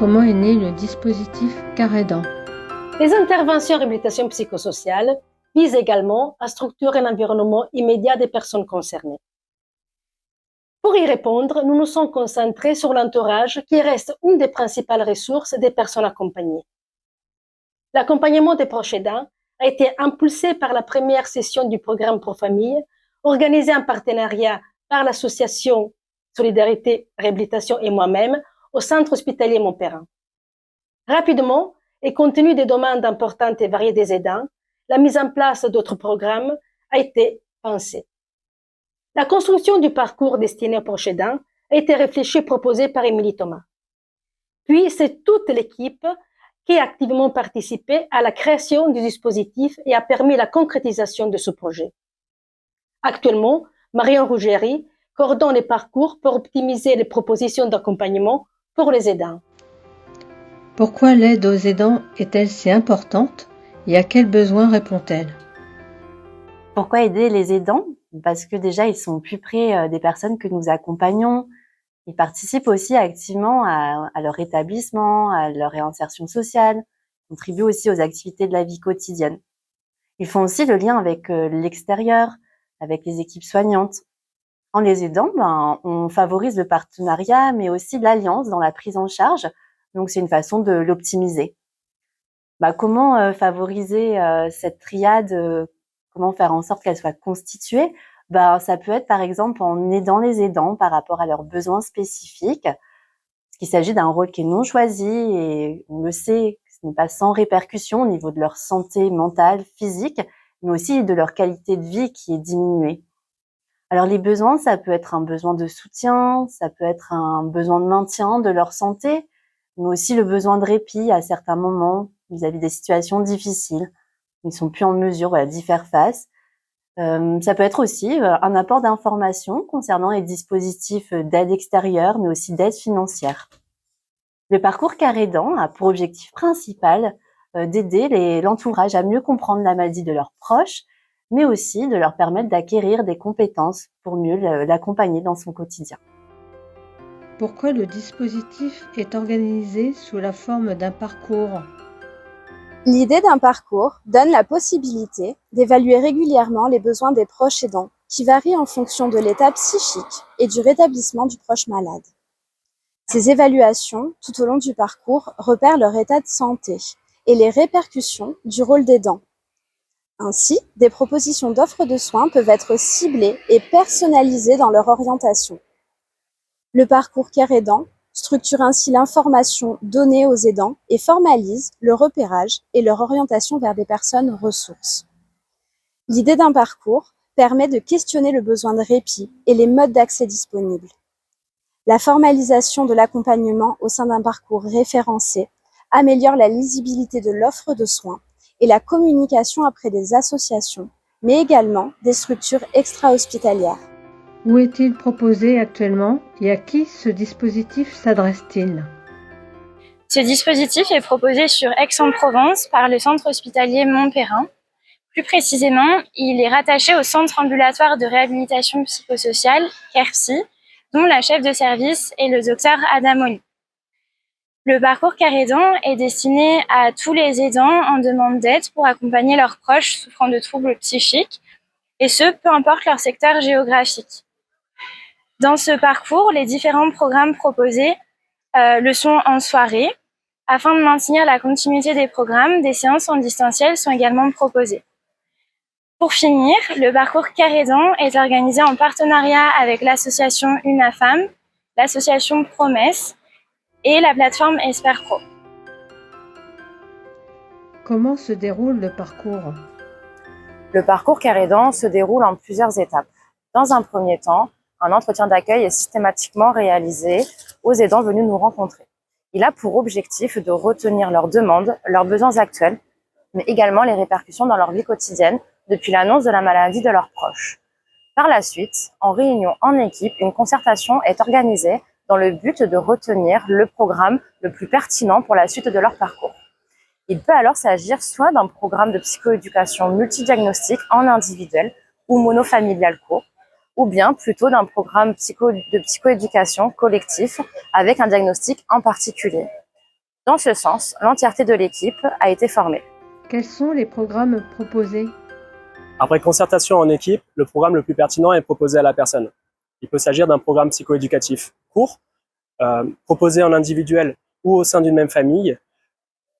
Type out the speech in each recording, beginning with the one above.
Comment est né le dispositif Caredent? Les interventions en réhabilitation psychosociale visent également à structurer un environnement immédiat des personnes concernées. Pour y répondre, nous nous sommes concentrés sur l'entourage qui reste une des principales ressources des personnes accompagnées. L'accompagnement des proches aidants a été impulsé par la première session du programme pour famille, organisée en partenariat par l'association Solidarité Réhabilitation et moi-même au centre hospitalier Montperrin. Rapidement, et compte tenu des demandes importantes et variées des aidants, la mise en place d'autres programmes a été pensée. La construction du parcours destiné aux proches aidants a été réfléchie et proposée par Émilie Thomas. Puis, c'est toute l'équipe qui a activement participé à la création du dispositif et a permis la concrétisation de ce projet. Actuellement, Marion Rougerie coordonne les parcours pour optimiser les propositions d'accompagnement pour les aidants. Pourquoi l'aide aux aidants est-elle si importante et à quels besoins répond-elle? Pourquoi aider les aidants? Parce que déjà, ils sont plus près des personnes que nous accompagnons. Ils participent aussi activement à leur rétablissement, à leur réinsertion sociale, contribuent aussi aux activités de la vie quotidienne. Ils font aussi le lien avec l'extérieur, avec les équipes soignantes. En les aidant, on favorise le partenariat, mais aussi l'alliance dans la prise en charge. Donc, c'est une façon de l'optimiser. Comment favoriser cette triade, comment faire en sorte qu'elle soit constituée? Ça peut être par exemple en aidant les aidants par rapport à leurs besoins spécifiques. Parce qu'il s'agit d'un rôle qui est non choisi et on le sait, ce n'est pas sans répercussion au niveau de leur santé mentale, physique, mais aussi de leur qualité de vie qui est diminuée. Alors les besoins, ça peut être un besoin de soutien, ça peut être un besoin de maintien de leur santé, mais aussi le besoin de répit à certains moments vis-à-vis des situations difficiles. Ils ne sont plus en mesure d'y faire face. Ça peut être aussi un apport d'informations concernant les dispositifs d'aide extérieure, mais aussi d'aide financière. Le parcours Caredent a pour objectif principal d'aider l'entourage à mieux comprendre la maladie de leurs proches, mais aussi de leur permettre d'acquérir des compétences pour mieux l'accompagner dans son quotidien. Pourquoi le dispositif est organisé sous la forme d'un parcours? L'idée d'un parcours donne la possibilité d'évaluer régulièrement les besoins des proches aidants qui varient en fonction de l'état psychique et du rétablissement du proche malade. Ces évaluations, tout au long du parcours, repèrent leur état de santé et les répercussions du rôle d'aidant. Ainsi, des propositions d'offres de soins peuvent être ciblées et personnalisées dans leur orientation. Le parcours Caredent structure ainsi l'information donnée aux aidants et formalise le repérage et leur orientation vers des personnes ressources. L'idée d'un parcours permet de questionner le besoin de répit et les modes d'accès disponibles. La formalisation de l'accompagnement au sein d'un parcours référencé améliore la lisibilité de l'offre de soins et la communication auprès des associations, mais également des structures extra-hospitalières. Où est-il proposé actuellement et à qui ce dispositif s'adresse-t-il? Ce dispositif est proposé sur Aix-en-Provence par le centre hospitalier Montperrin. Plus précisément, il est rattaché au centre ambulatoire de réhabilitation psychosociale, CAREPSY, dont la chef de service est le docteur Adamoni. Le parcours Caredent est destiné à tous les aidants en demande d'aide pour accompagner leurs proches souffrant de troubles psychiques, et ce, peu importe leur secteur géographique. Dans ce parcours, les différents programmes proposés le sont en soirée. Afin de maintenir la continuité des programmes, des séances en distanciel sont également proposées. Pour finir, le parcours Caredent est organisé en partenariat avec l'association UNAFAM, l'association Promesse et la plateforme EsperPro. Comment se déroule le parcours? Le parcours Caredent se déroule en plusieurs étapes. Dans un premier temps, un entretien d'accueil est systématiquement réalisé aux aidants venus nous rencontrer. Il a pour objectif de retenir leurs demandes, leurs besoins actuels, mais également les répercussions dans leur vie quotidienne depuis l'annonce de la maladie de leurs proches. Par la suite, en réunion en équipe, une concertation est organisée dans le but de retenir le programme le plus pertinent pour la suite de leur parcours. Il peut alors s'agir soit d'un programme de psychoéducation multidiagnostique en individuel ou monofamilial court, ou bien plutôt d'un programme de psychoéducation collectif avec un diagnostic en particulier. Dans ce sens, l'entièreté de l'équipe a été formée. Quels sont les programmes proposés? Après concertation en équipe, le programme le plus pertinent est proposé à la personne. Il peut s'agir d'un programme psychoéducatif court, proposé en individuel ou au sein d'une même famille,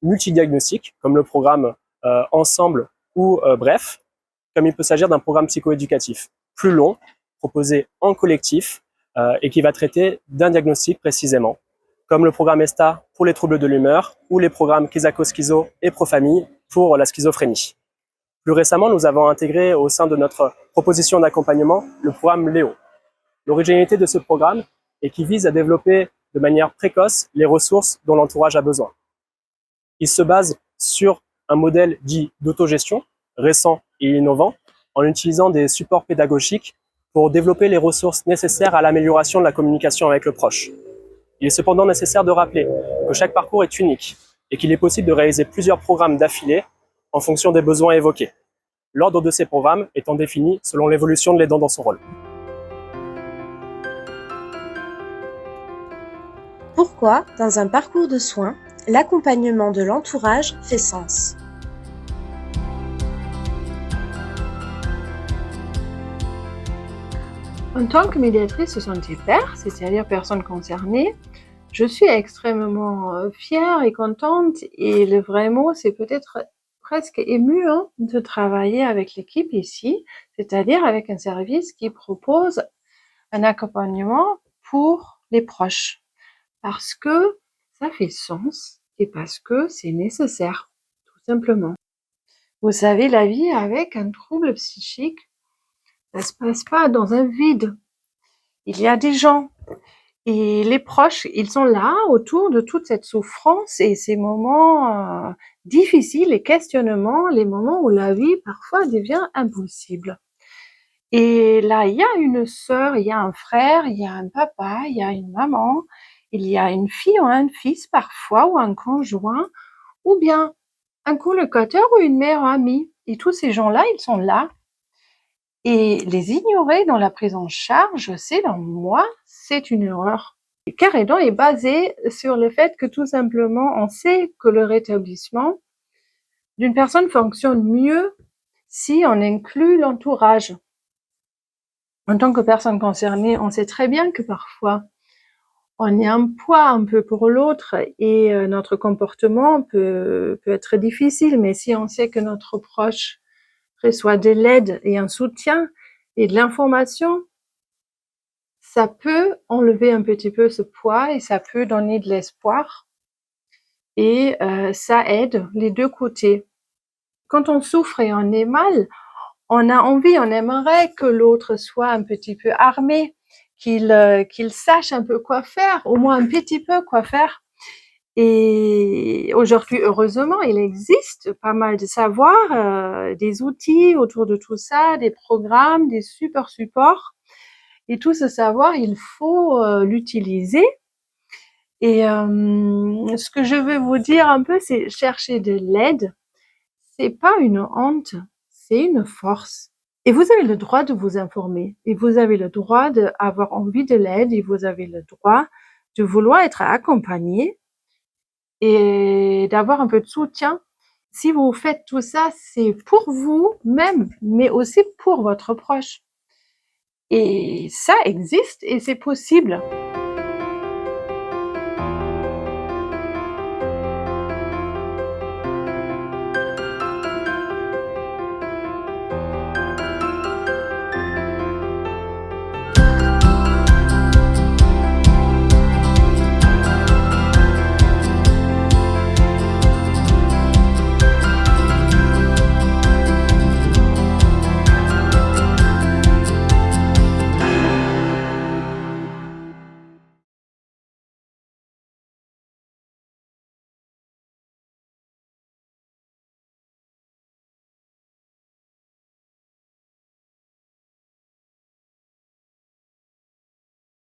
multidiagnostique, comme le programme Ensemble ou Bref, comme il peut s'agir d'un programme psychoéducatif plus long, proposé en collectif et qui va traiter d'un diagnostic précisément, comme le programme ESTA pour les troubles de l'humeur ou les programmes Kisako-Schizo et Profamille pour la schizophrénie. Plus récemment, nous avons intégré au sein de notre proposition d'accompagnement le programme Léo. L'originalité de ce programme est qu'il vise à développer de manière précoce les ressources dont l'entourage a besoin. Il se base sur un modèle dit d'autogestion, récent et innovant, en utilisant des supports pédagogiques pour développer les ressources nécessaires à l'amélioration de la communication avec le proche. Il est cependant nécessaire de rappeler que chaque parcours est unique et qu'il est possible de réaliser plusieurs programmes d'affilée en fonction des besoins évoqués. L'ordre de ces programmes étant défini selon l'évolution de l'aidant dans son rôle. Pourquoi, dans un parcours de soins, l'accompagnement de l'entourage fait sens? En tant que médiatrice de santé père, c'est-à-dire personne concernée, je suis extrêmement fière et contente, et le vrai mot, c'est peut-être presque ému de travailler avec l'équipe ici, c'est-à-dire avec un service qui propose un accompagnement pour les proches, parce que ça fait sens et parce que c'est nécessaire, tout simplement. Vous savez, la vie avec un trouble psychique, ça se passe pas dans un vide. Il y a des gens. Et les proches, ils sont là autour de toute cette souffrance et ces moments difficiles, les questionnements, les moments où la vie parfois devient impossible. Et là, il y a une sœur, il y a un frère, il y a un papa, il y a une maman, il y a une fille ou un fils parfois, ou un conjoint, ou bien un colocataire ou une meilleure amie. Et tous ces gens-là, ils sont là. Et les ignorer dans la prise en charge, selon moi, c'est une erreur. Care Aidant est basé sur le fait que tout simplement, on sait que le rétablissement d'une personne fonctionne mieux si on inclut l'entourage. En tant que personne concernée, on sait très bien que parfois, on est un poids un peu pour l'autre et notre comportement peut être difficile, mais si on sait que notre proche reçoit de l'aide et un soutien et de l'information, ça peut enlever un petit peu ce poids et ça peut donner de l'espoir et ça aide les deux côtés. Quand on souffre et on est mal, on a envie, on aimerait que l'autre soit un petit peu armé, qu'il sache un peu quoi faire, au moins un petit peu quoi faire. Et aujourd'hui, heureusement, il existe pas mal de savoirs, des outils autour de tout ça, des programmes, des super supports. Et tout ce savoir, il faut l'utiliser. Et ce que je veux vous dire un peu, c'est chercher de l'aide. C'est pas une honte, c'est une force. Et vous avez le droit de vous informer. Et vous avez le droit d'avoir envie de l'aide. Et vous avez le droit de vouloir être accompagné et d'avoir un peu de soutien. Si vous faites tout ça, c'est pour vous-même, mais aussi pour votre proche. Et ça existe et c'est possible.